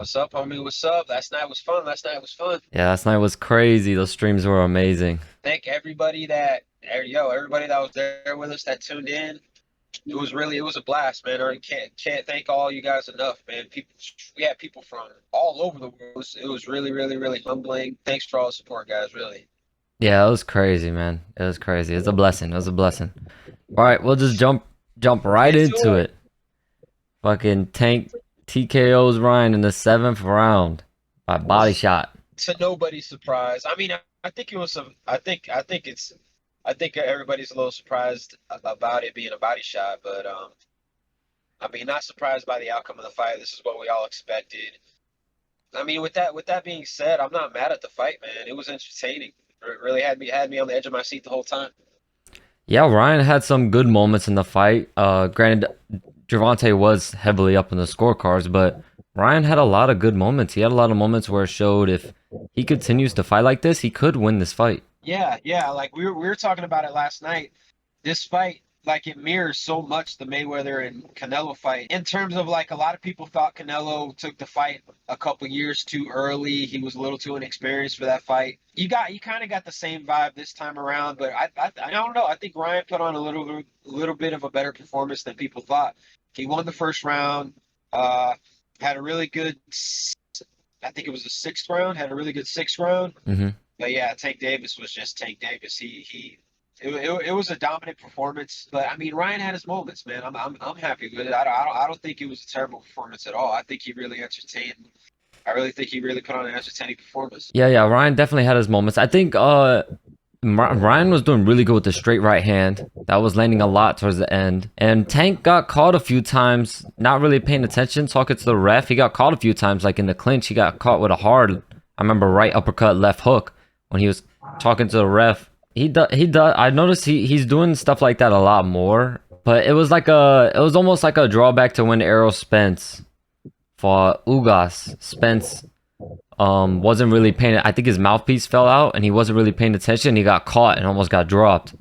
What's up, homie? What's up? Last night was fun. Last night was fun. Yeah, last night was crazy. Those streams were amazing. Thank everybody that was there with us that tuned in. It was a blast, man. I can't thank all you guys enough, man. We had people from all over the world. It was really humbling. Thanks for all the support, guys. Really. Yeah, it was crazy, man. It was crazy. It was a blessing. It was a blessing. All right, we'll just jump Get right into into it. it. Fucking Tank TKO's Ryan in the seventh round by body shot. To nobody's surprise. I mean, I think it was some. I think everybody's a little surprised about it being a body shot, but I mean, not surprised by the outcome of the fight. This is what we all expected. I mean, with that being said, I'm not mad at the fight, man. It was entertaining. It really had me on the edge of my seat the whole time. Yeah, Ryan had some good moments in the fight. Granted, Gervonta was heavily up in the scorecards, but Ryan had a lot of good moments. He had a lot of moments where it showed if he continues to fight like this, he could win this fight. Yeah. Like we were talking about it last night. This fight, like it mirrors so much the Mayweather and Canelo fight. In terms of like a lot of people thought Canelo took the fight a couple years too early. He was a little too inexperienced for that fight. You kind of got the same vibe this time around, but I don't know. I think Ryan put on a little bit of a better performance than people thought. He won the first round. Uh, had a really good. I think it was the sixth round. Had a really good sixth round. Hmm. But yeah, Tank Davis was just Tank Davis. It was a dominant performance. But I mean, Ryan had his moments, man. I'm happy with it. I don't think it was a terrible performance at all. I think he really entertained. I really think he really put on an entertaining performance. Yeah. Ryan definitely had his moments. I think Ryan was doing really good with the straight right hand. That was landing a lot towards the end. And Tank got caught a few times, not really paying attention, talking to the ref. He got caught a few times, like in the clinch. He got caught with a hard, I remember, right uppercut, left hook when he was talking to the ref. He does. I noticed he's doing stuff like that a lot more. But it was almost like a drawback to when Errol Spence fought Ugas. Spence wasn't really paying. I think his mouthpiece fell out and he wasn't really paying attention. He got caught and almost got dropped.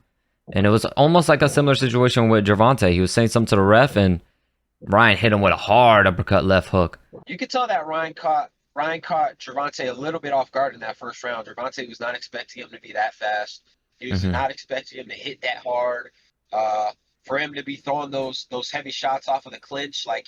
And it was almost like a similar situation with Gervonta. He was saying something to the ref and Ryan hit him with a hard uppercut left hook. You could tell that Ryan caught Gervonta a little bit off guard in that first round. Gervonta was not expecting him to be that fast. He was Hmm. not expecting him to hit that hard. Uh, for him to be throwing those heavy shots off of the clinch, like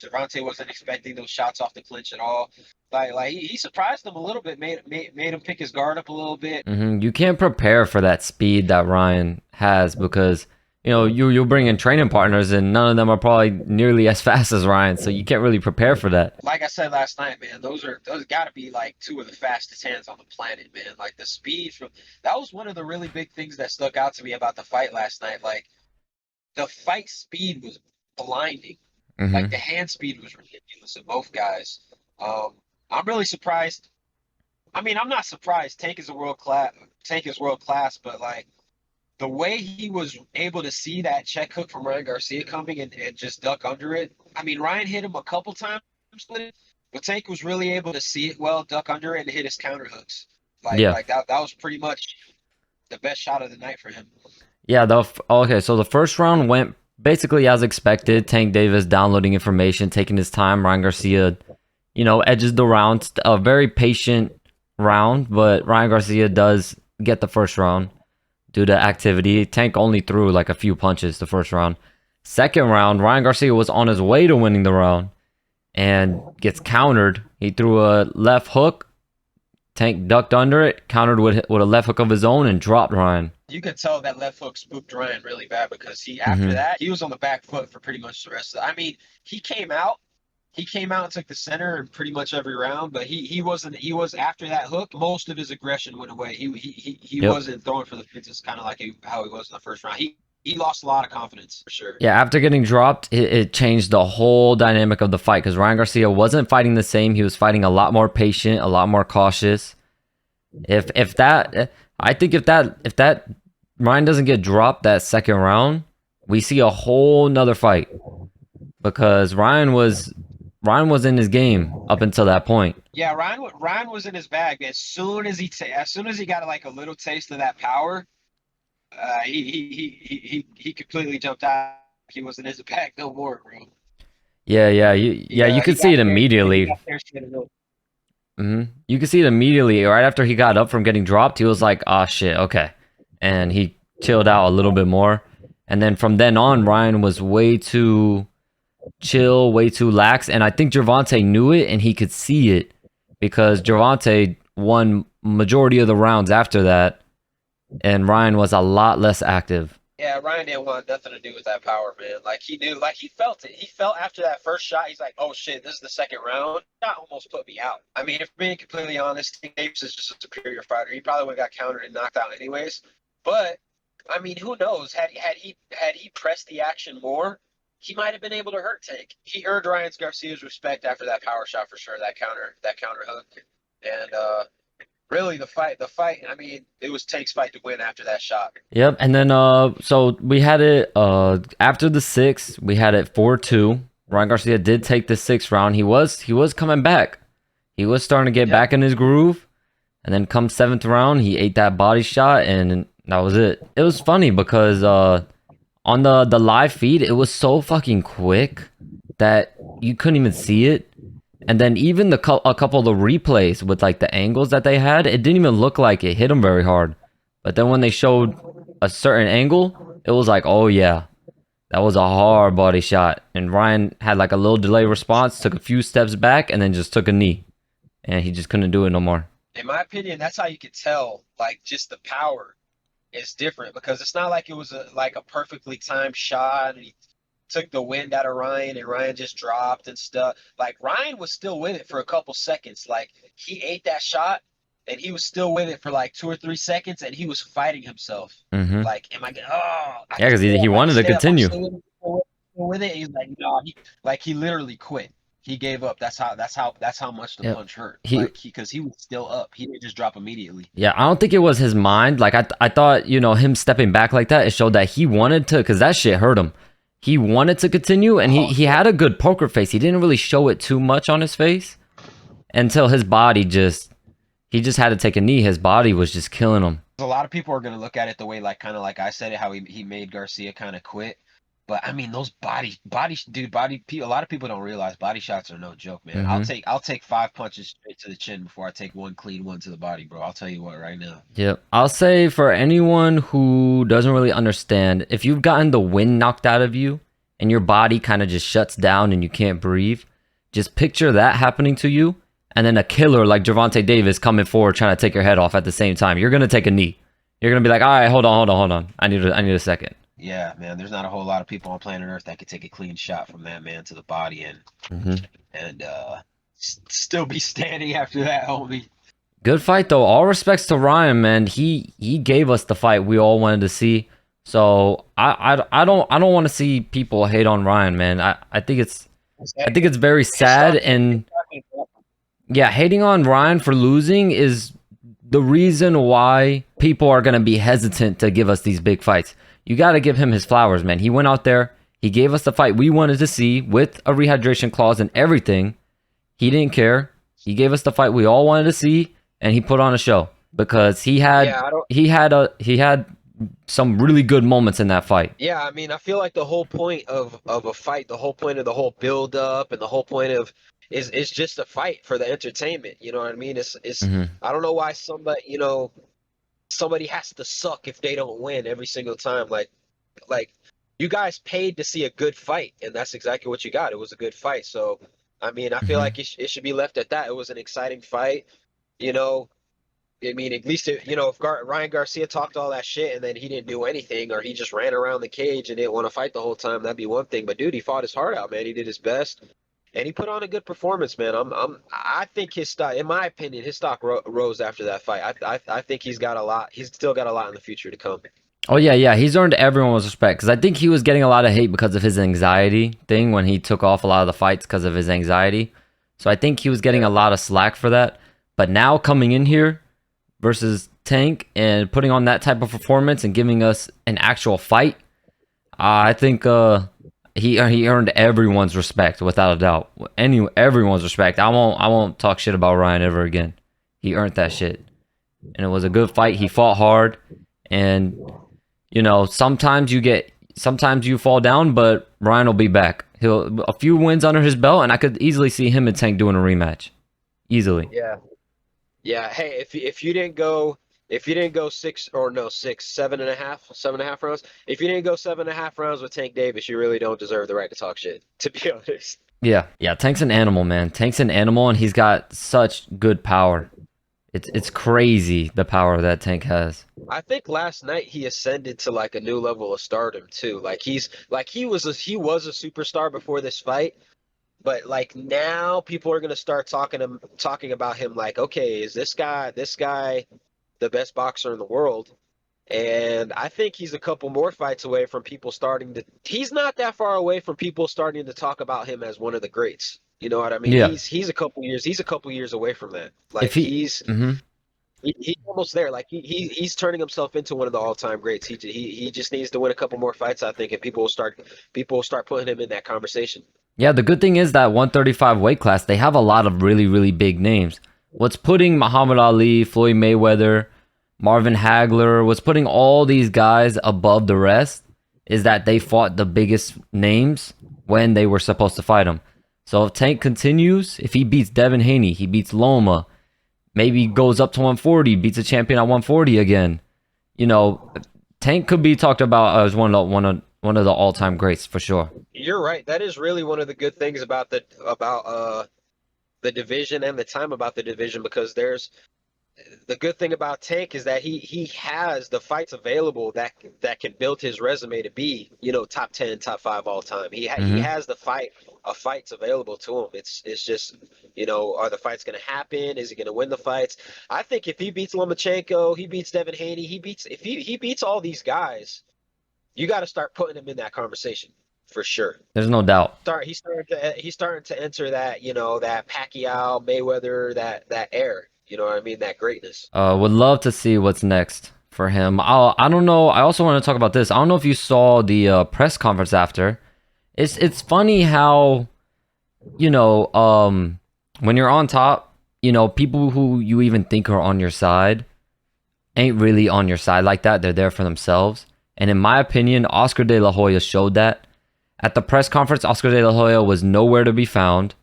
Gervonta wasn't expecting those shots off the clinch at all. Like he surprised him a little bit, made him pick his guard up a little bit. You can't prepare for that speed that Ryan has because you bring in training partners and none of them are probably nearly as fast as Ryan, so you can't really prepare for that. Like I said last night, man, those got to be like two of the fastest hands on the planet, man. Like the speed from that was one of the really big things that stuck out to me about the fight last night. Like the fight speed was blinding. Like Hmm. the hand speed was ridiculous of both guys. Um, I'm really surprised. I mean, I'm not surprised. Tank is a world class. Tank is world class, but like the way he was able to see that check hook from Ryan Garcia coming and just duck under it. I mean, Ryan hit him a couple times with it, but Tank was really able to see it well, duck under it, and hit his counter hooks. Like Yeah. like that was pretty much the best shot of the night for him. Yeah, okay, so the first round went basically as expected. Tank Davis downloading information, taking his time. Ryan Garcia, edges the round. A very patient round, but Ryan Garcia does get the first round due to activity. Tank only threw like a few punches the first round. Second round, Ryan Garcia was on his way to winning the round and gets countered. He threw a left hook. Tank ducked under it, countered with a left hook of his own, and dropped Ryan. You could tell that left hook spooked Ryan really bad because he after Hmm. that he was on the back foot for pretty much the rest of the. I mean, he came out. He came out and took the center in pretty much every round, but he wasn't he was after that hook, most of his aggression went away. He Yep. wasn't throwing for the fences kind of like how he was in the first round. He lost a lot of confidence for sure. Yeah, after getting dropped, it changed the whole dynamic of the fight because Ryan Garcia wasn't fighting the same. He was fighting a lot more patient, a lot more cautious. If that, I think if that Ryan doesn't get dropped that second round, we see a whole nother fight because Ryan was in his game up until that point. Yeah, Ryan was in his bag as soon as he got like a little taste of that power, he completely jumped out. He wasn't in his bag no more, bro. You could see it He immediately. got there, she had a little- You could see it immediately right after he got up from getting dropped. He was like, "Oh shit, okay," and he chilled out a little bit more. And then from then on, Ryan was way too chill, way too lax, and I think Gervonta knew it and he could see it because Gervonta won majority of the rounds after that, and Ryan was a lot less active. Yeah, Ryan didn't want nothing to do with that power, man. Like he knew, like he felt it. He felt after that first shot, he's like, "Oh shit, this is the second round." That almost put me out. I mean, if being completely honest, King Davis is just a superior fighter. He probably would have got countered and knocked out anyways. But I mean, who knows? Had he pressed the action more, he might have been able to hurt Tank. He earned Ryan Garcia's respect after that power shot for sure. That counter hook, and really the fight. I mean, it was Tank's fight to win after that shot. Yep, and then so we had it after the sixth, we had it 4-2. Ryan Garcia did take the sixth round. He was coming back. He was starting to get back in his groove. And then come seventh round, he ate that body shot and that was it. It was funny because on the live feed, it was so fucking quick that you couldn't even see it. And then even a couple of the replays with like the angles that they had, it didn't even look like it hit him very hard. But then when they showed a certain angle, it was like, oh yeah, that was a hard body shot. And Ryan had like a little delay response, took a few steps back, and then just took a knee. And he just couldn't do it no more. In my opinion, that's how you could tell, like, just the power is different because it's not like it was a perfectly timed shot and he took the wind out of Ryan and Ryan just dropped and stuff. Like Ryan was still with it for a couple seconds. Like he ate that shot and he was still with it for like 2 or 3 seconds and he was fighting himself. Mm-hmm. Like, am I gonna? Oh, I Yeah, can because he, stay he up, I can wanted to stay up. I'm continue. still with it. He's like, no, he literally quit. He gave up. That's how much the Yep. punch hurt. He- Like because he was still up. He didn't just drop immediately. Yeah, I don't think it was his mind. Like I thought, him stepping back like that, it showed that he wanted to, because that shit hurt him. He wanted to continue, and he had a good poker face. He didn't really show it too much on his face until his body he just had to take a knee. His body was just killing him. A lot of people are gonna look at it the way, like, kind of like I said it, how he made Garcia kind of quit. But I mean, those a lot of people don't realize body shots are no joke, man. I'll take 5 punches straight to the chin before I take one clean one to the body, bro. I'll tell you what, right now. Yep. I'll say for anyone who doesn't really understand, if you've gotten the wind knocked out of you and your body kind of just shuts down and you can't breathe, just picture that happening to you, and then a killer like Gervonta Davis coming forward trying to take your head off at the same time. You're gonna take a knee. You're gonna be like, all right, hold on. I need a second. Yeah, man. There's not a whole lot of people on planet Earth that could take a clean shot from that man to the body and still be standing after that, homie. Good fight though. All respects to Ryan, man. He gave us the fight we all wanted to see. So I don't want to see people hate on Ryan, man. I think it's very sad, and yeah, hating on Ryan for losing is the reason why people are gonna be hesitant to give us these big fights. You got to give him his flowers, man. He went out there, he gave us the fight we wanted to see with a rehydration clause and everything. He didn't care. He gave us the fight we all wanted to see, and he put on a show because he had some really good moments in that fight. Yeah, I mean, I feel like the whole point of a fight, the whole point of the whole build up, and the whole point of is just a fight for the entertainment. You know what I mean? It's I don't know why somebody has to suck if they don't win every single time. Like you guys paid to see a good fight, and that's exactly what you got. It was a good fight. So, I mean, I feel like it should be left at that. It was an exciting fight. I mean, at least if Ryan Garcia talked all that shit and then he didn't do anything, or he just ran around the cage and didn't want to fight the whole time, that'd be one thing. But dude, he fought his heart out, man. He did his best. And he put on a good performance, man. I think his stock, in my opinion, his stock rose after that fight. I think he's got a lot. He's still got a lot in the future to come. Oh yeah. He's earned everyone's respect because I think he was getting a lot of hate because of his anxiety thing when he took off a lot of the fights because of his anxiety. So I think he was getting a lot of slack for that. But now coming in here versus Tank and putting on that type of performance and giving us an actual fight, I think he earned everyone's respect without a doubt. Everyone's respect. I won't talk shit about Ryan ever again. He earned that shit, and it was a good fight. He fought hard, and sometimes you fall down, but Ryan will be back. He'll a few wins under his belt, and I could easily see him and Tank doing a rematch. Easily. Yeah. Yeah. Hey, if you didn't go six or no six, 7.5 rounds. If you didn't go 7.5 rounds with Tank Davis, you really don't deserve the right to talk shit, to be honest. Yeah. Yeah, Tank's an animal, man. Tank's an animal, and he's got such good power. It's crazy the power that Tank has. I think last night he ascended to like a new level of stardom too. Like he was a superstar before this fight, but like now people are gonna start talking about him like, okay, is this guy the best boxer in the world? And I think he's a couple more fights away from people starting to. He's not that far away from people starting to talk about him as one of the greats. You know what I mean? Yeah. He's a couple years away from that. Like If he Mhm. he's almost there. Like he's turning himself into one of the all-time greats. He just needs to win a couple more fights, I think, and people will start putting him in that conversation. Yeah, the good thing is that 135 weight class, they have a lot of really, really big names. What's putting Muhammad Ali, Floyd Mayweather, Marvin Hagler, what's putting all these guys above the rest is that they fought the biggest names when they were supposed to fight them. So if Tank continues, if he beats Devin Haney, he beats Loma, maybe goes up to 140, beats a champion at 140 again. You know, Tank could be talked about as one of the all-time greats for sure. You're right. That is really one of the good things about the division and the time about the division, because there's the good thing about Tank is that he has the fights available that can build his resume to be, top 10, top 5 all time. He has the fights available to him. It's just, are the fights going to happen? Is he going to win the fights? I think if he beats Lomachenko, he beats Devin Haney, if he beats all these guys, you got to start putting him in that conversation for sure. There's no doubt. He's starting to enter that, that Pacquiao, Mayweather, that era. You know what I mean? That greatness. Would love to see what's next for him. I don't know. I also want to talk about this. I don't know if you saw the press conference after. It's funny how, when you're on top, people who you even think are on your side ain't really on your side like that. They're there for themselves. And in my opinion, Oscar De La Hoya showed that. At the press conference, Oscar De La Hoya was nowhere to be found.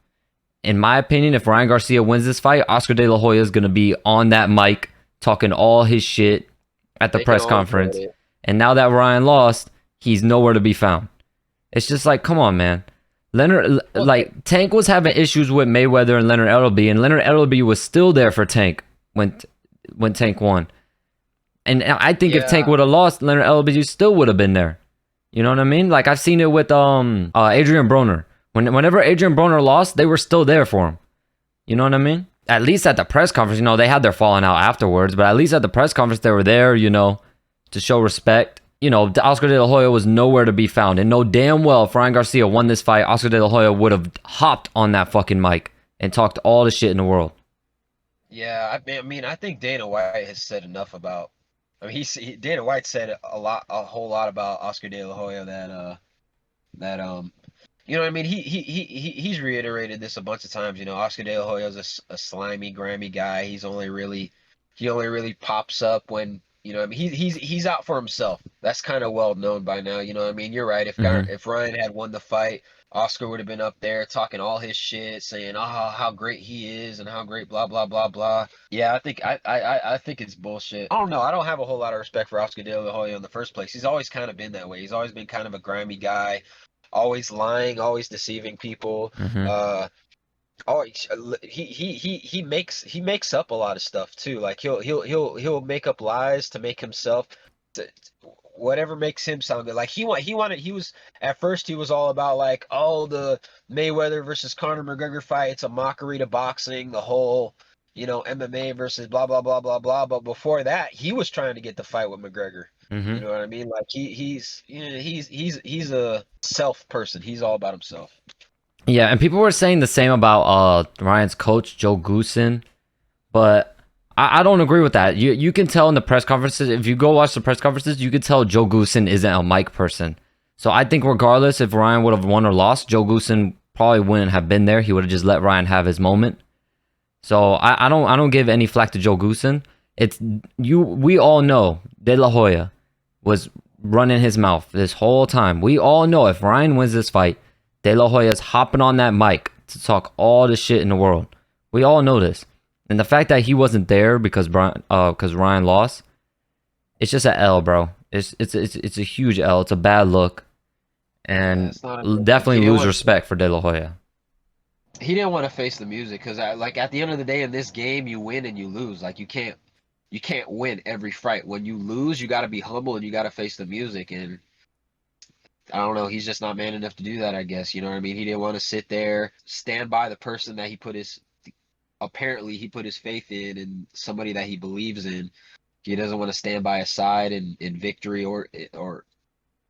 In my opinion, if Ryan Garcia wins this fight, Oscar De La Hoya is going to be on that mic talking all his shit at the press conference. And now that Ryan lost, he's nowhere to be found. It's just like, come on, man. Tank was having issues with Mayweather and Leonard Ellerbe, and Leonard Ellerbe was still there for Tank when Tank won. And I think if Tank would have lost, Leonard Ellerbe still would have been there. You know what I mean? Like, I've seen it with Adrian Broner. Whenever Adrian Broner lost, they were still there for him. You know what I mean? At least at the press conference, they had their falling out afterwards, but at least at the press conference, they were there, to show respect. Oscar De La Hoya was nowhere to be found. And know damn well if Ryan Garcia won this fight, Oscar De La Hoya would have hopped on that fucking mic and talked all the shit in the world. Yeah, I think Dana White has said enough about. Dana White said a whole lot about Oscar De La Hoya that you know what I mean? He's reiterated this a bunch of times. Oscar De La Hoya is a slimy, grimy guy. He only really pops up when he's out for himself. That's kind of well known by now. You know what I mean? You're right. If Ryan had won the fight, Oscar would have been up there talking all his shit, saying how great he is and how great blah blah blah blah. Yeah, I think it's bullshit. I don't know. I don't have a whole lot of respect for Oscar De La Hoya in the first place. He's always kind of been that way. He's always been kind of a grimy guy. Always lying, always deceiving people. He makes up a lot of stuff too. Like he'll make up lies to make himself whatever makes him sound good. Like he was at first he was all about like, oh, the Mayweather versus Conor McGregor fight, it's a mockery to boxing, the whole MMA versus blah blah blah blah blah. But before that, he was trying to get the fight with McGregor. You know what I mean? Like he's a self person. He's all about himself. Yeah, and people were saying the same about Ryan's coach, Joe Goosen, but I don't agree with that. You can tell in the press conferences, if you go watch the press conferences, you can tell Joe Goosen isn't a mic person. So I think regardless if Ryan would have won or lost, Joe Goosen probably wouldn't have been there. He would have just let Ryan have his moment. So I don't give any flack to Joe Goosen. We all know De La Hoya was running his mouth this whole time. We all know if Ryan wins this fight, De La Hoya's hopping on that mic to talk all the shit in the world. We all know this. And the fact that he wasn't there because Ryan lost, it's just an L, bro. It's a huge L. It's a bad look, and definitely lose respect for De La Hoya. He didn't want to face the music because, like, at the end of the day, in this game, you win and you lose. Like, you can't win every fight. When you lose, you got to be humble and you got to face the music. And I don't know, he's just not man enough to do that, I guess. You know what I mean? He didn't want to sit there, stand by the person that apparently he put his faith in, and somebody that he believes in. He doesn't want to stand by his side in victory, or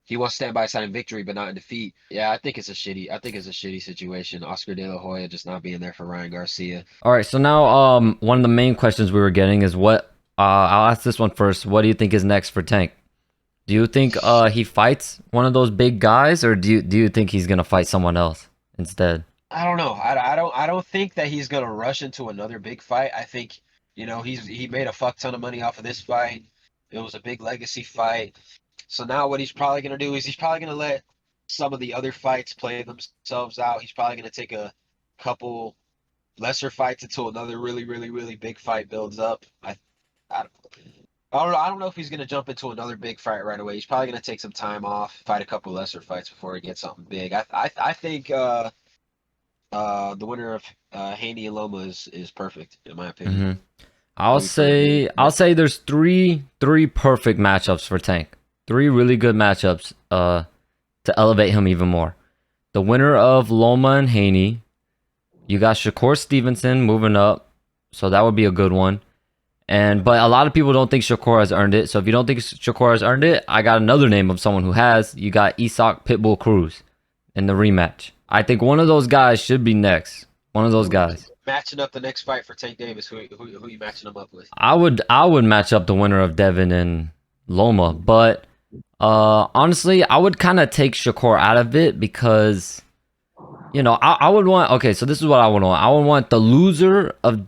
he wants to stand by his side in victory but not in defeat. Yeah, I think it's a shitty situation. Oscar De La Hoya just not being there for Ryan Garcia. All right, so now one of the main questions we were getting is what I'll ask this one first. What do you think is next for Tank? Do you think he fights one of those big guys, or do you think he's gonna fight someone else instead? I don't know. I don't think that he's gonna rush into another big fight. I think, he made a fuck ton of money off of this fight. It was a big legacy fight. So now what he's probably gonna do is he's probably gonna let some of the other fights play themselves out. He's probably gonna take a couple lesser fights until another really, really, really big fight builds up. I I don't know if he's gonna jump into another big fight right away. He's probably gonna take some time off, fight a couple lesser fights before he gets something big. I think the winner of Haney and Loma is perfect in my opinion. Mm-hmm. I'll say there's three perfect matchups for Tank. Three really good matchups to elevate him even more. The winner of Loma and Haney. You got Shakur Stevenson moving up, so that would be a good one. But a lot of people don't think Shakur has earned it. So if you don't think Shakur has earned it, I got another name of someone who has. You got Isak Pitbull Cruz in the rematch. I think one of those guys should be next. One of those guys. Matching up the next fight for Tank Davis, who you matching him up with? I would match up the winner of Devin and Loma, but honestly, I would kind of take Shakur out of it because, I would want. Okay, so this is what I would want. I would want the loser of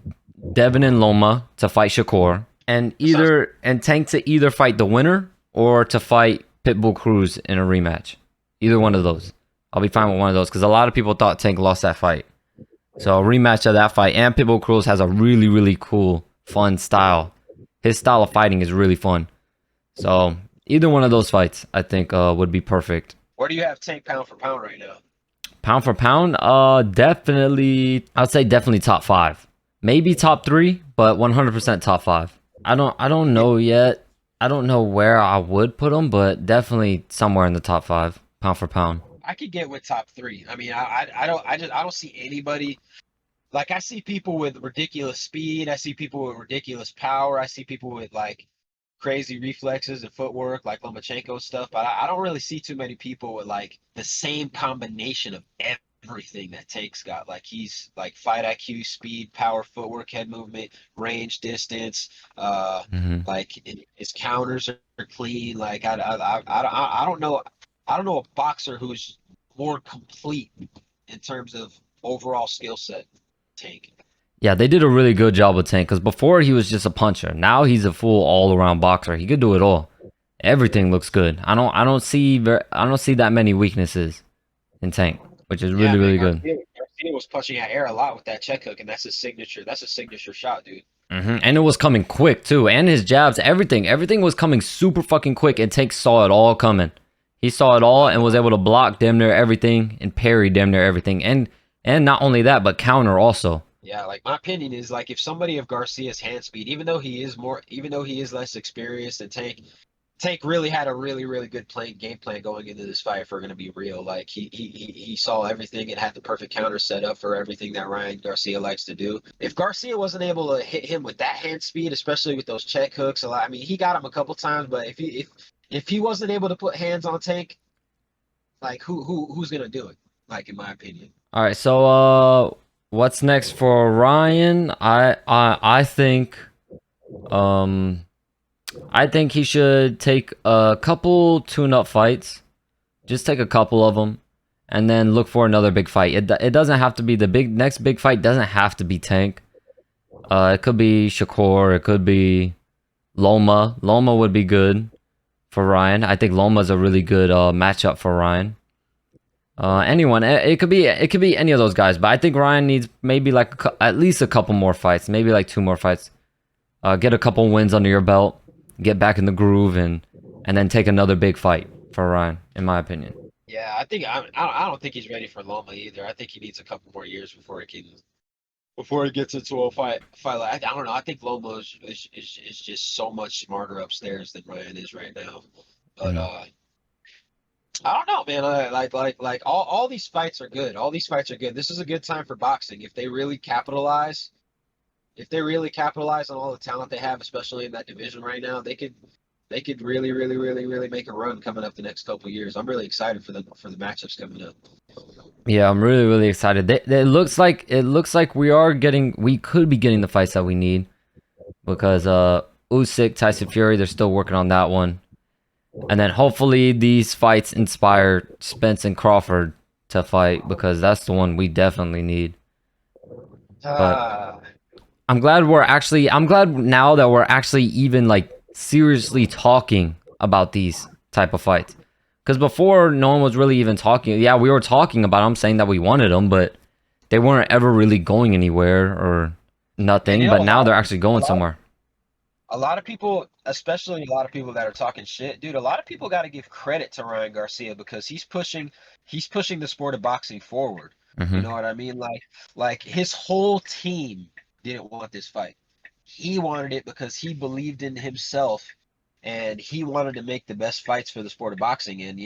Devin and Loma to fight Shakur, and Tank to either fight the winner or to fight Pitbull Cruz in a rematch. Either one of those. I'll be fine with one of those because a lot of people thought Tank lost that fight. So a rematch of that fight, and Pitbull Cruz has a really, really cool, fun style. His style of fighting is really fun. So either one of those fights, I think, would be perfect. Where do you have Tank pound for pound right now? Pound for pound, definitely. I'd say definitely top 5. Maybe top 3, but 100% top 5. I don't know yet. I don't know where I would put him, but definitely somewhere in the top 5, pound for pound. I could get with top 3. I mean, I don't see anybody. Like, I see people with ridiculous speed. I see people with ridiculous power. I see people with like crazy reflexes and footwork, like Lomachenko stuff. But I don't really see too many people with like the same combination of everything that Tank's got. Like, he's like fight IQ, speed, power, footwork, head movement, range, distance. Like his counters are clean. Like I don't know. I don't know a boxer who's more complete in terms of overall skill set. Tank. Yeah, they did a really good job with Tank because before he was just a puncher. Now he's a full all-around boxer. He could do it all. Everything looks good. I don't see that many weaknesses in Tank, which is really good. Garcia was punching at air a lot with that check hook, and that's his signature. That's a signature shot, dude. And it was coming quick too, and his jabs, everything was coming super fucking quick, and Tank saw it all coming. He saw it all and was able to block damn near everything and parry damn near everything, and not only that, but counter also. Yeah, like my opinion is like if somebody of Garcia's hand speed, even though he is less experienced than Tank really had a really good game plan going into this fight. If we're gonna be real, like he saw everything and had the perfect counter set up for everything that Ryan Garcia likes to do. If Garcia wasn't able to hit him with that hand speed, especially with those check hooks, I mean, he got him a couple times, but if he wasn't able to put hands on Tank, like who's gonna do it? Like, in my opinion. All right, so what's next for Ryan? I think he should take a couple tune-up fights. Just take a couple of them, and then look for another big fight. It doesn't have to be the next big fight. Doesn't have to be Tank. It could be Shakur. It could be Loma. Loma would be good for Ryan. I think Loma's a really good matchup for Ryan. Anyone. It could be any of those guys, but I think Ryan needs maybe like at least a couple more fights, maybe like 2 more fights. Get a couple wins under your belt, get back in the groove, and then take another big fight for Ryan, in my opinion. Yeah, I don't think he's ready for Loma either. I think he needs a couple more years before he gets into a fight like I don't know. I think Loma is just so much smarter upstairs than Ryan is right now. But Mm. I don't know, man. Like all these fights are good. All these fights are good. This is a good time for boxing if they really capitalize. If they really capitalize on all the talent they have, especially in that division right now, they could really make a run coming up the next couple of years. I'm really excited for the matchups coming up. Yeah, I'm really excited. It looks like we could be getting the fights that we need because Usyk, Tyson Fury, they're still working on that one. And then hopefully these fights inspire Spence and Crawford to fight because that's the one we definitely need. But Ah, I'm glad now that we're actually even like seriously talking about these type of fights. Because before no one was really even talking. Yeah, we were talking about them, saying that we wanted them, but they weren't ever really going anywhere or and nothing. you know But now they're actually a going lot somewhere. a lot of people, especially a lot of people that are talking shit, dude, a lot of people got to give credit to Ryan Garcia because he's pushing the sport of boxing forward. You Hmm. know what I mean? Like his whole team didn't want this fight. He wanted it because he believed in himself and he wanted to make the best fights for the sport of boxing. And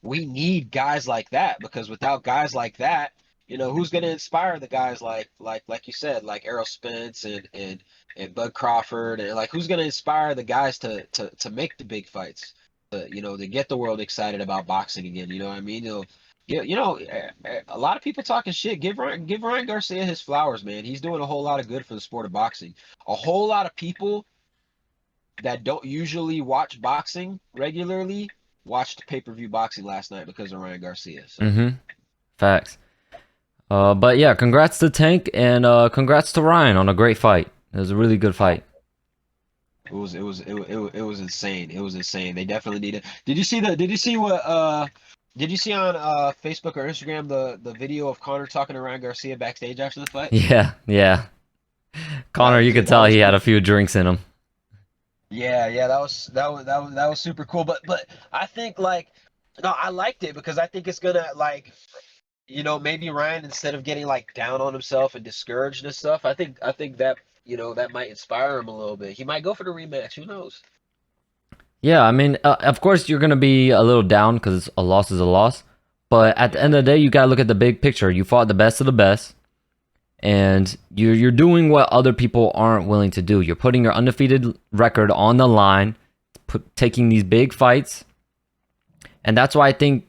we need guys like that because without guys like that, who's going to inspire the guys like you said, like Errol Spence and Bud Crawford, and like who's going to inspire the guys to make the big fights, to get the world excited about boxing again. You know what I mean? A lot of people talking shit. Give Ryan Garcia his flowers, man. He's doing a whole lot of good for the sport of boxing. A whole lot of people that don't usually watch boxing regularly watched pay-per-view boxing last night because of Ryan Garcia. So Hmm. Facts. But yeah, congrats to Tank and congrats to Ryan on a great fight. It was a really good oh, fight. it was insane. It was insane. They definitely need it. Did you see on Facebook or Instagram the video of Connor talking to Ryan Garcia backstage after the fight? Yeah, yeah. Connor, That you could that tell was he had a few drinks in him. Yeah, that was super cool. But I think like no, I liked it because I think it's gonna like maybe Ryan, instead of getting like down on himself and discouraged and stuff, I think that that might inspire him a little bit. He might go for the rematch. Who knows? Yeah, I mean, of course you're gonna be a little down because a loss is a loss. But at the Yeah. end of the day, you gotta look at the big picture. You fought the best of the best, and you're doing what other people aren't willing to do. You're putting your undefeated record on the line, taking these big fights, and that's why I think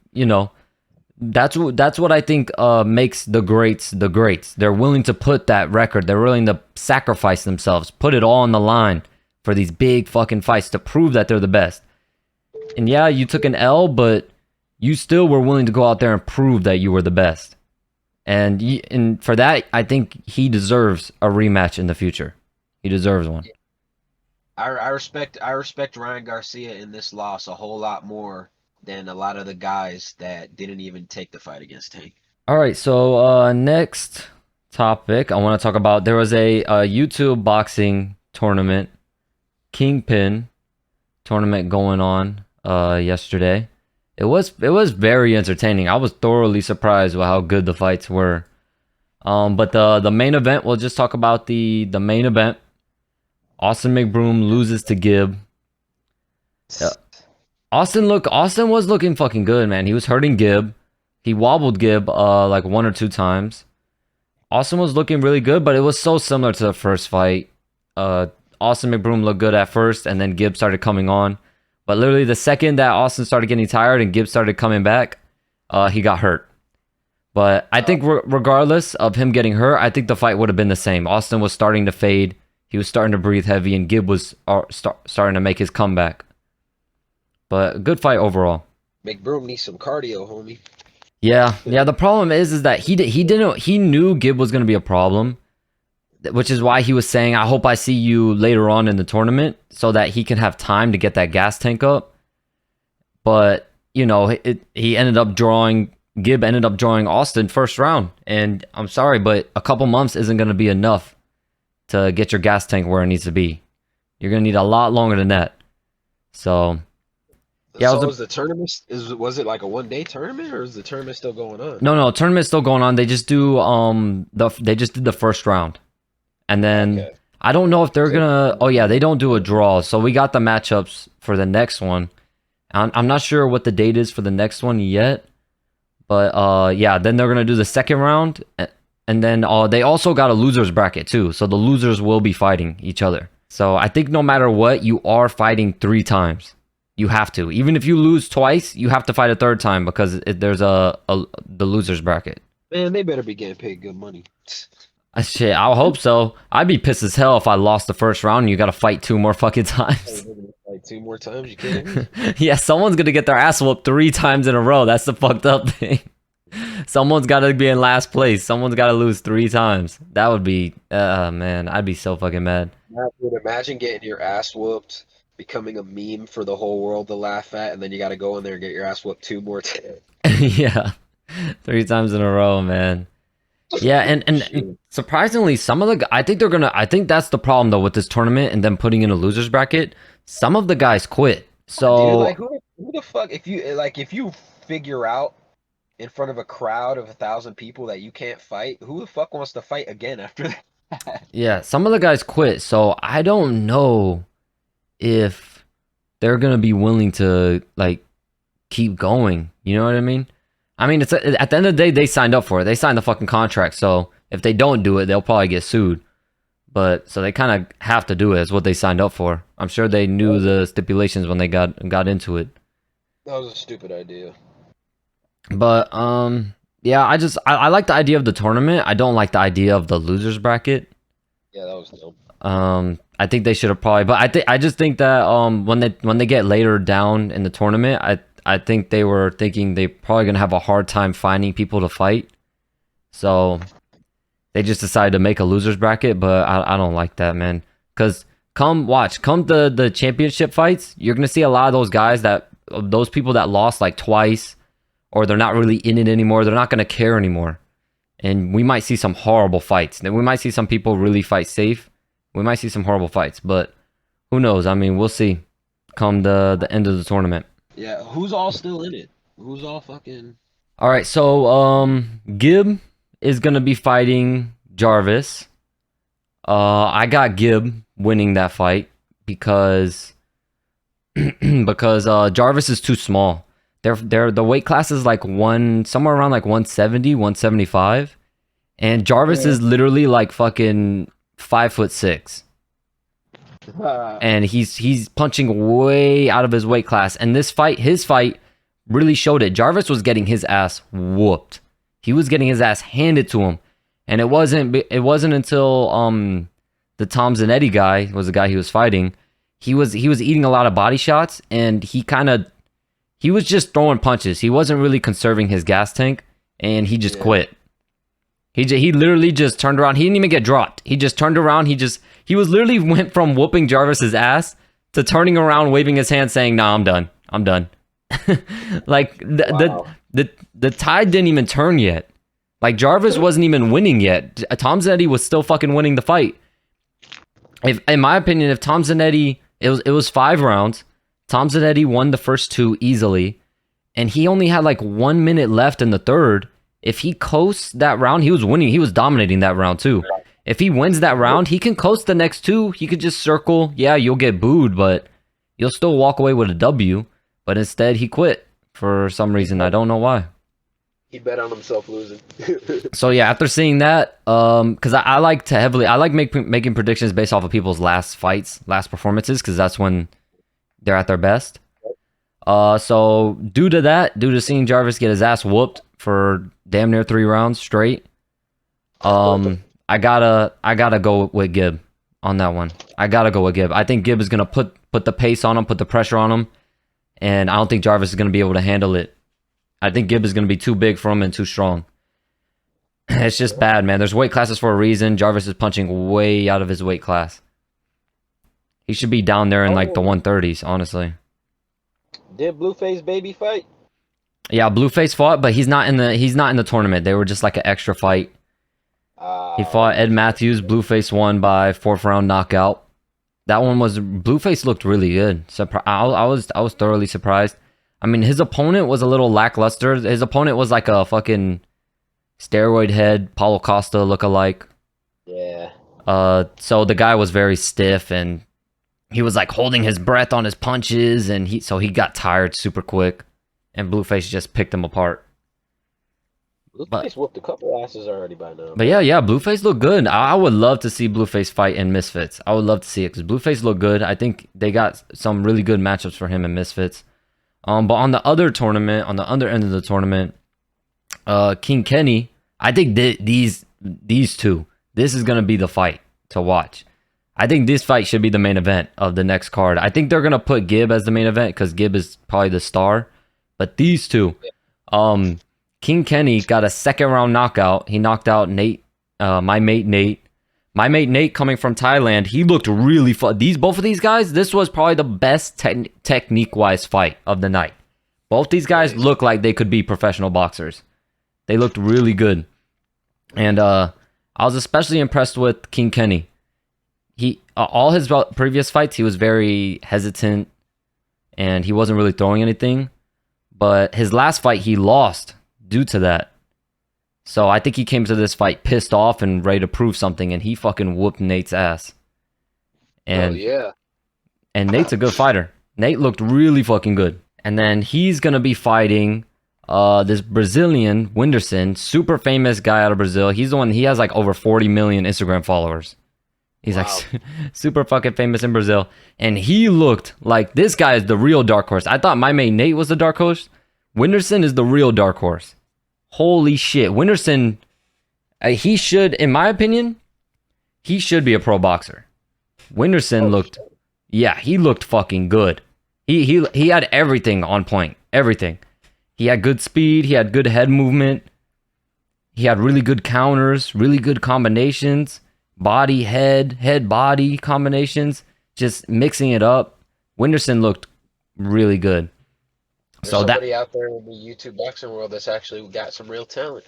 that's what I think makes the greats the greats. They're willing to put that record. They're willing to sacrifice themselves, put it all on the line for these big fucking fights to prove that they're the best. And yeah, you took an L, but you still were willing to go out there and prove that you were the best. And for that, I think he deserves a rematch in the future. He deserves one. I respect Ryan Garcia in this loss a whole lot more than a lot of the guys that didn't even take the fight against Tank. All right, so next topic I want to talk about. There was a YouTube boxing tournament, Kingpin tournament going on yesterday. It was very entertaining. I was thoroughly surprised with how good the fights were. But the main event, we'll just talk about the main event. Austin McBroom loses to Gibb. Yeah. Austin was looking fucking good, man. He was hurting Gibb. He wobbled Gibb like 1 or 2 times. Austin was looking really good, but it was so similar to the first fight. Uh, Austin McBroom looked good at first, and then Gibb started coming on. But literally, the second that Austin started getting tired and Gibb started coming back, he got hurt. But I think regardless of him getting hurt, I think the fight would have been the same. Austin was starting to fade. He was starting to breathe heavy, and Gibb was starting to make his comeback. But a good fight overall. McBroom needs some cardio, homie. Yeah. The problem is that he knew Gibb was gonna be a problem, which is why he was saying, "I hope I see you later on in the tournament, so that he can have time to get that gas tank up." But he ended up drawing Gibb ended up drawing Austin first round. And I'm sorry, but a couple months isn't going to be enough to get your gas tank where it needs to be. You're going to need a lot longer than that. So, yeah. So was the tournament, was it like a 1-day tournament, or is the tournament still going on? No, tournament's still going on. They just do they just did the first round. And then Okay. I don't know if they're gonna. Oh yeah, they don't do a draw. So we got the matchups for the next one. I'm not sure what the date is for the next one yet, but yeah, then they're gonna do the second round, and then they also got a losers bracket too. So the losers will be fighting each other. So I think no matter what, you are fighting 3 times. You have to. Even if you lose twice, you have to fight a third time because there's the losers bracket. Man, they better be getting paid good money. Shit, I hope so. I'd be pissed as hell if I lost the first round and you gotta fight 2 more fucking times. Like 2 more times, you kidding me? Yeah, someone's gonna get their ass whooped 3 times in a row. That's the fucked up thing. Someone's gotta be in last place. Someone's gotta lose 3 times. That would be, man, I'd be so fucking mad. Dude, imagine getting your ass whooped, becoming a meme for the whole world to laugh at, and then you got to go in there and get your ass whooped 2 more times. Yeah, 3 times in a row, man. Yeah, and surprisingly, some of the I think that's the problem though with this tournament and then putting in a losers bracket. Some of the guys quit. So Dude, like who the fuck, if you figure out in front of a crowd of 1,000 people that you can't fight, who the fuck wants to fight again after that? yeah, some of the guys quit. So I don't know if they're gonna be willing to like keep going. You know what I mean? I mean, it's at the end of the day, they signed up for it. They signed the fucking contract. So if they don't do it, they'll probably get sued. But so they kind of have to do it. It's what they signed up for. I'm sure they knew the stipulations when they got into it. That was a stupid idea. But yeah, I like the idea of the tournament. I don't like the idea of the losers bracket. Yeah, that was dumb. I think they should have probably, but I just think that when they get later down in the tournament, I think they were thinking they probably gonna have a hard time finding people to fight, so they just decided to make a losers bracket. But I don't like that, man. Cause come the championship fights, you're gonna see a lot of those people that lost like twice, or they're not really in it anymore. They're not gonna care anymore, and we might see some horrible fights. Then we might see some people really fight safe. We might see some horrible fights, but who knows? I mean, we'll see come the end of the tournament. Yeah, who's all still in it? Who's all fucking... All right, so Gibb is gonna be fighting Jarvis. I got Gibb winning that fight because Jarvis is too small. The weight class is like somewhere around like 170, 175, and Jarvis is literally like fucking 5'6". And he's punching way out of his weight class. And his fight really showed it. Jarvis was getting his ass whooped. He was getting his ass handed to him. And it wasn't until the Tom Zanetti guy was the guy he was fighting. He was eating a lot of body shots, and he was just throwing punches. He wasn't really conserving his gas tank, and he just quit. He literally just turned around. He didn't even get dropped. He just turned around. He was literally went from whooping Jarvis's ass to turning around, waving his hand, saying, "Nah, I'm done. I'm done." Like the tide didn't even turn yet. Like Jarvis wasn't even winning yet. Tom Zanetti was still fucking winning the fight. In my opinion, if Tom Zanetti, it was 5 rounds. Tom Zanetti won the first 2 easily, and he only had like 1 minute left in the third. If he coasts that round, he was winning. He was dominating that round too. If he wins that round, he can coast the next 2. He could just circle. Yeah, you'll get booed, but you'll still walk away with a W. But instead, he quit for some reason. I don't know why. He bet on himself losing. So yeah, after seeing that, because I like making predictions based off of people's last fights, last performances, because that's when they're at their best. So due to seeing Jarvis get his ass whooped for damn near 3 rounds straight, I gotta go with Gibb on that one. I gotta go with Gibb. I think Gibb is gonna put the pace on him, put the pressure on him, and I don't think Jarvis is gonna be able to handle it. I think Gibb is gonna be too big for him and too strong. It's just bad, man. There's weight classes for a reason. Jarvis is punching way out of his weight class. He should be down there in like the 130s, honestly. Did Blueface baby fight? Yeah, Blueface fought, but he's not in the tournament. They were just like an extra fight. He fought Ed Matthews. Blueface won by 4th round knockout. That one was Blueface looked really good. I was thoroughly surprised. I mean, his opponent was a little lackluster. His opponent was like a fucking steroid head, Paulo Costa lookalike. Yeah. So the guy was very stiff and he was like holding his breath on his punches, and he got tired super quick, and Blueface just picked him apart. Blueface whooped a couple asses already by now. But yeah, Blueface looked good. I would love to see Blueface fight in Misfits. I would love to see it because Blueface looked good. I think they got some really good matchups for him in Misfits. But on the other tournament, on the other end of the tournament, King Kenny, I think these two, this is gonna be the fight to watch. I think this fight should be the main event of the next card. I think they're gonna put Gib as the main event because Gib is probably the star. But these two, King Kenny got a 2nd round knockout. He knocked out Nate, my mate Nate. My mate Nate coming from Thailand. He looked really fun. Both of these guys, this was probably the best technique-wise fight of the night. Both these guys look like they could be professional boxers. They looked really good. And I was especially impressed with King Kenny. All his previous fights, he was very hesitant and he wasn't really throwing anything. But his last fight, he lost due to that. So I think he came to this fight pissed off and ready to prove something, and he fucking whooped Nate's ass. And yeah. And Nate's a good fighter. Nate looked really fucking good. And then he's gonna be fighting this Brazilian Whindersson, super famous guy out of Brazil. He's the one. He has like over 40 million Instagram followers. He's like super fucking famous in Brazil. And he looked like this guy is the real dark horse. I thought my mate Nate was the dark horse. Whindersson is the real dark horse. Holy shit. Whindersson, he should, in my opinion, he should be a pro boxer. Whindersson looked, yeah, he looked fucking good. He had everything on point. Everything. He had good speed. He had good head movement. He had really good counters, really good combinations. Body, head, body combinations. Just mixing it up. Whindersson looked really good. There's somebody out there in the YouTube boxing world that's actually got some real talent.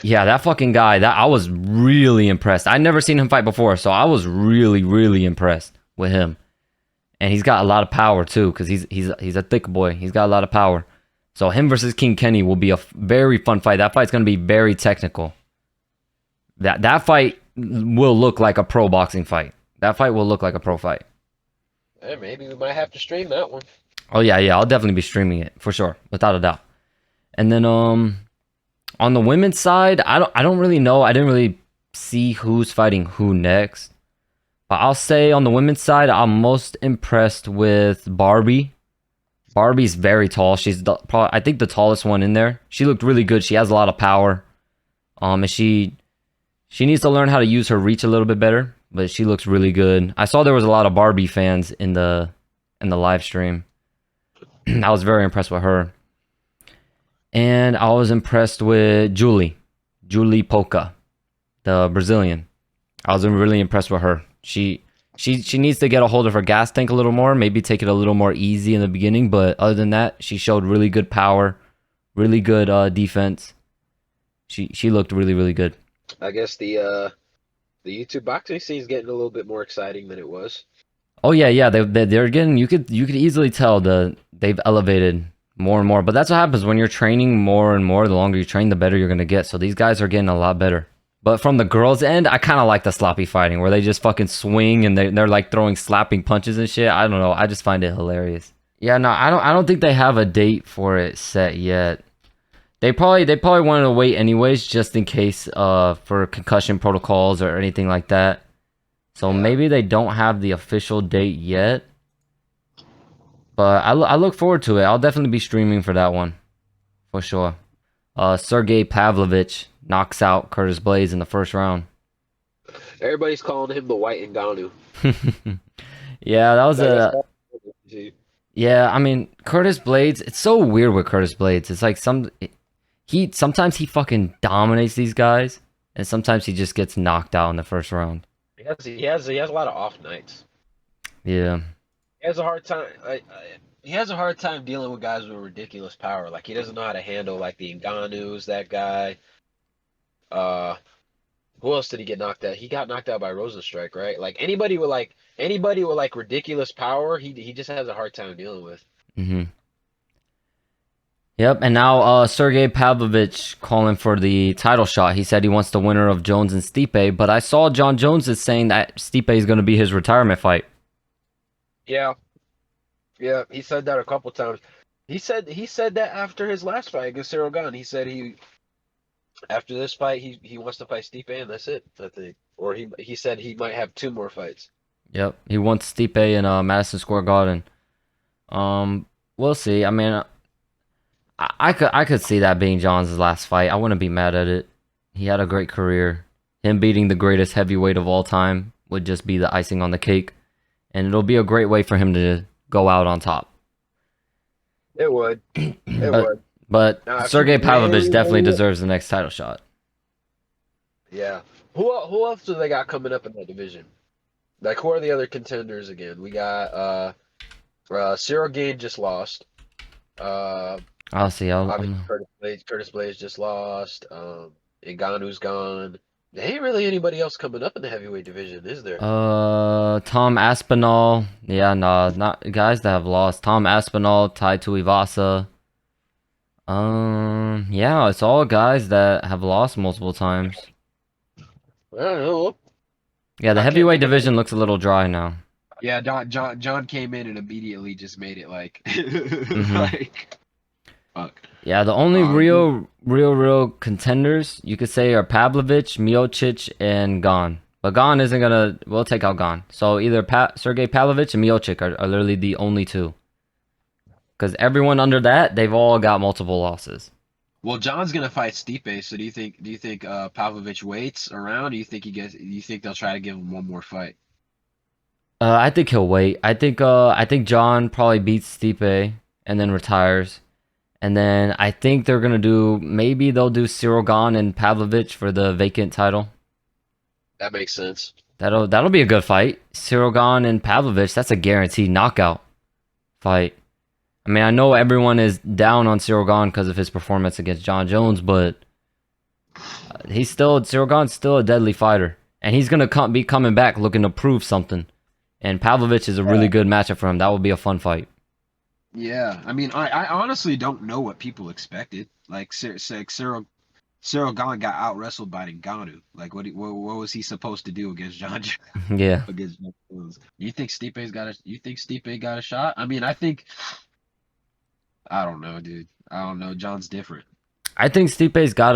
Yeah, that fucking guy, I was really impressed. I'd never seen him fight before, so I was really, really impressed with him. And he's got a lot of power too, because he's a thick boy. He's got a lot of power. So him versus King Kenny will be a very fun fight. That fight's gonna be very technical. That fight will look like a pro boxing fight. That fight will look like a pro fight. Hey, maybe we might have to stream that one. Oh yeah, I'll definitely be streaming it for sure, without a doubt. And then on the women's side, I don't really know. I didn't really see who's fighting who next. But I'll say on the women's side, I'm most impressed with Barbie. Barbie's very tall. She's probably, I think, the tallest one in there. She looked really good. She has a lot of power. And she needs to learn how to use her reach a little bit better, but she looks really good. I saw there was a lot of Barbie fans in the live stream. I was very impressed with her. And I was impressed with Julie Polka, the Brazilian. I was really impressed with her. She needs to get a hold of her gas tank a little more, maybe take it a little more easy in the beginning, but other than that, she showed really good power, really good defense. She looked really, really good. I guess the YouTube boxing scene is getting a little bit more exciting than it was. Oh yeah, they're getting, you could easily tell they've elevated more and more. But that's what happens when you're training more and more. The longer you train, the better you're gonna get. So these guys are getting a lot better. But from the girls' end, I kind of like the sloppy fighting where they just fucking swing and they're like throwing slapping punches and shit. I don't know. I just find it hilarious. Yeah, no, I don't think they have a date for it set yet. They probably wanted to wait anyways, just in case for concussion protocols or anything like that. So maybe they don't have the official date yet. But I look forward to it. I'll definitely be streaming for that one. For sure. Sergey Pavlovich knocks out Curtis Blades in the first round. Everybody's calling him the White Ngannou. Yeah, that was yeah, I mean, Curtis Blades, it's so weird with Curtis Blades. It's like sometimes he fucking dominates these guys, and sometimes he just gets knocked out in the first round. He has a lot of off nights. Yeah. He has a hard time. he has a hard time dealing with guys with ridiculous power. Like he doesn't know how to handle like the Ngannou's, that guy. Uh, who else did he get knocked out? He got knocked out by Rosenstrike, right? Like anybody with like ridiculous power, he just has a hard time dealing with. Hmm. Yep, and now Sergey Pavlovich calling for the title shot. He said he wants the winner of Jones and Stipe, but I saw John Jones is saying that Stipe is going to be his retirement fight. Yeah, yeah, he said that a couple times. He said that after his last fight against Cyril Gane. He said he after this fight he wants to fight Stipe and that's it, I think. Or he said he might have two more fights. Yep, he wants Stipe in Madison Square Garden. We'll see. I mean, I could see that being John's last fight. I wouldn't be mad at it. He had a great career. Him beating the greatest heavyweight of all time would just be the icing on the cake, and it'll be a great way for him to go out on top. It would. It would. But Now, if Sergey he Pavlovich really, definitely deserves the next title shot. yeah. Who else do they got coming up in that division? Like who are the other contenders again? We got Cyril Gane just lost. I'll see. Obviously Curtis Blades just lost. Ngannou's gone. There ain't really anybody else coming up in the heavyweight division, is there? Tom Aspinall. Yeah, no, not guys that have lost. Tom Aspinall, Tai Tuivasa. Yeah, it's all guys that have lost multiple times. I don't know. Yeah, the I can't heavyweight think of division looks a little dry now. Yeah, John came in and immediately just made it like Mhm. like fuck. Yeah, the only Um, real contenders you could say are Pavlovich, Miocic, and Gon. But Gon isn't gonna. We'll take out Gon. So either Sergey Pavlovich and Miocic are literally the only two. Because everyone under that, they've all got multiple losses. Well, John's gonna fight Stipe, so do you think Pavlovich waits around? Do you think they'll try to give him one more fight? I think he'll wait. I think John probably beats Stipe and then retires. And then I think they're gonna do maybe they'll do Cyril Gane and Pavlovich for the vacant title. That makes sense. That'll be a good fight. Cyril Gane and Pavlovich, that's a guaranteed knockout fight. I mean, I know everyone is down on Cyril Gane because of his performance against John Jones, but Cyril Gane's still a deadly fighter, and he's gonna be coming back looking to prove something. And Pavlovich is a really good matchup for him. That will be a fun fight. Yeah, I mean, I honestly don't know what people expected. Like Cyril Gane got out wrestled by Ngannou. Like what was he supposed to do against Yeah. against John Jones? You think Stipe got a shot? I mean, I don't know, dude. I don't know. John's different. I think Stipe's got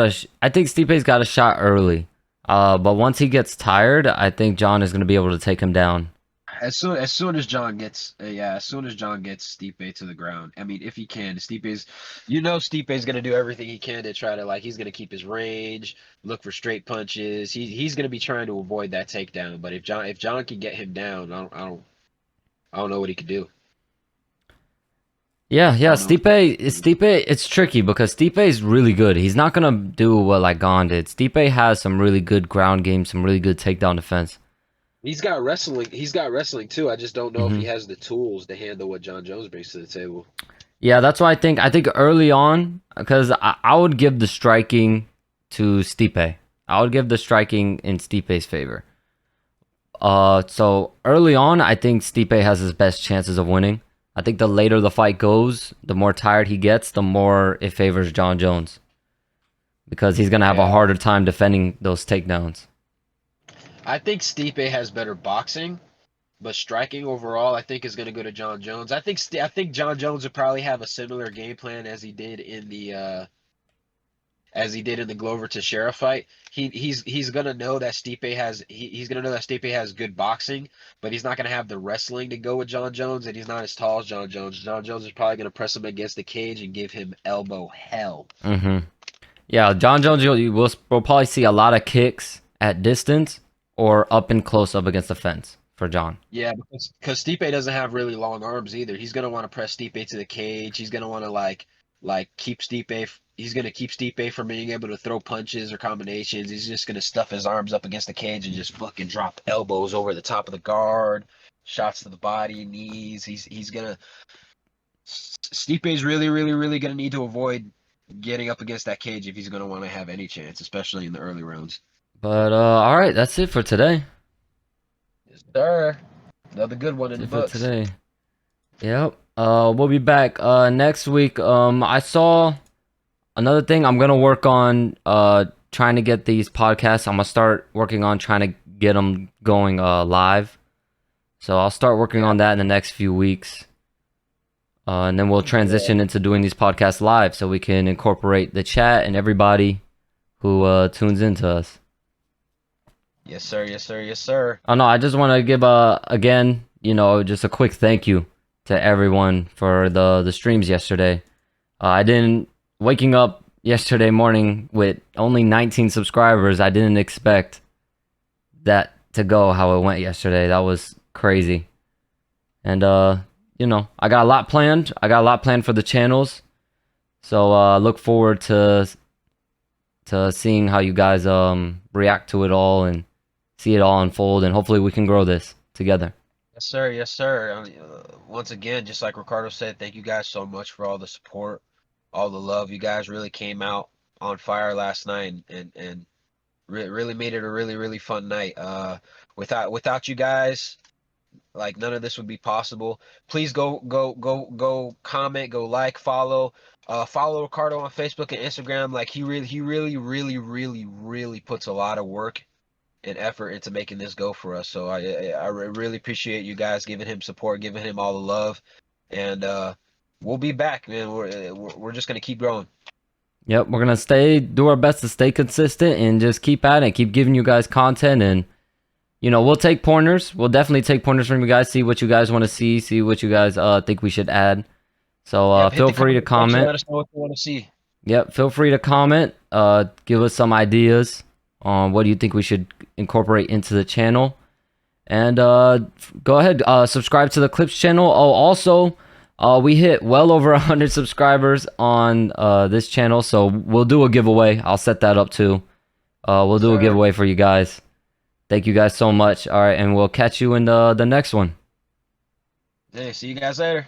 a shot early. But once he gets tired, I think John is gonna be able to take him down. As soon as John gets Stipe to the ground. I mean, if he can, Stipe's gonna do everything he can to try to like he's gonna keep his range, look for straight punches. He's gonna be trying to avoid that takedown. But if John can get him down, I don't know what he could do. Yeah, I don't know. Stipe, it's tricky because Stipe is really good. He's not gonna do what like Gon did. Stipe has some really good ground game, some really good takedown defense. He's got wrestling. He's got wrestling too. I just don't know if Hmm. he has the tools to handle what John Jones brings to the table. Yeah, that's why I think early on, because I would give the striking to Stipe. I would give the striking in Stipe's favor. So early on, I think Stipe has his best chances of winning. I think the later the fight goes, the more tired he gets, the more it favors John Jones. Because he's gonna have a Yeah. harder time defending those takedowns. I think Stipe has better boxing, but striking overall, I think is going to go to John Jones. I think John Jones would probably have a similar game plan as he did in the Glover Teixeira fight. He's going to know that he's going to know that Stipe has good boxing, but he's not going to have the wrestling to go with John Jones, and he's not as tall as John Jones. John Jones is probably going to press him against the cage and give him elbow hell. Hmm. Yeah, John Jones, we'll probably see a lot of kicks at distance or up and close up against the fence for John. Yeah, because Stipe doesn't have really long arms either. He's gonna want to press Stipe to the cage. He's gonna want to keep Stipe. He's gonna keep Stipe from being able to throw punches or combinations. He's just gonna stuff his arms up against the cage and just fucking drop elbows over the top of the guard, shots to the body, knees. Stipe's really gonna need to avoid getting up against that cage if he's gonna want to have any chance, especially in the early rounds. But all right, that's it for today. Yes, sir. Another good one in That's the it for books. today. Yep. We'll be back next week. I saw another thing. I'm gonna work on trying to get these podcasts. I'm gonna start working on trying to get them going live. So I'll start working Yeah. on that in the next few weeks. And then we'll transition into doing these podcasts live so we can incorporate the chat and everybody who tunes into us. Yes, sir. Yes, sir. Yes, sir. Oh no, I just want to give again, just a quick thank you to everyone for the streams yesterday. I didn't waking up yesterday morning with only 19 subscribers. I didn't expect that to go how it went yesterday. That was crazy. And I got a lot planned. I got a lot planned for the channels. So look forward to seeing how you guys react to it all and see it all unfold, and hopefully we can grow this together. Yes, sir. Yes, sir. Once again, just like Ricardo said, thank you guys so much for all the support, all the love. You guys really came out on fire last night and really made it a really fun night. Without you guys, like none of this would be possible. Please go comment, go like, follow. Follow Ricardo on Facebook and Instagram. Like he really puts a lot of work and effort into making this go for us. So I really appreciate you guys giving him support, giving him all the love, and we'll be back, man. We're just gonna keep growing. Yep, we're gonna do our best to stay consistent and just keep at it, keep giving you guys content, and we'll take pointers. We'll definitely take pointers from you guys, see what you guys want to see what you guys think we should add. So Yep, feel free to comment. Let us know what you want to see. Yep, feel free to comment. Give us some ideas on what do you think we should incorporate into the channel. And go ahead, subscribe to the Clips channel. Oh, also, we hit well over 100 subscribers on this channel, so we'll do a giveaway. I'll set that up too. We'll do a giveaway for you guys. Thank you guys so much. All right, and we'll catch you in the next one. Hey, see you guys later.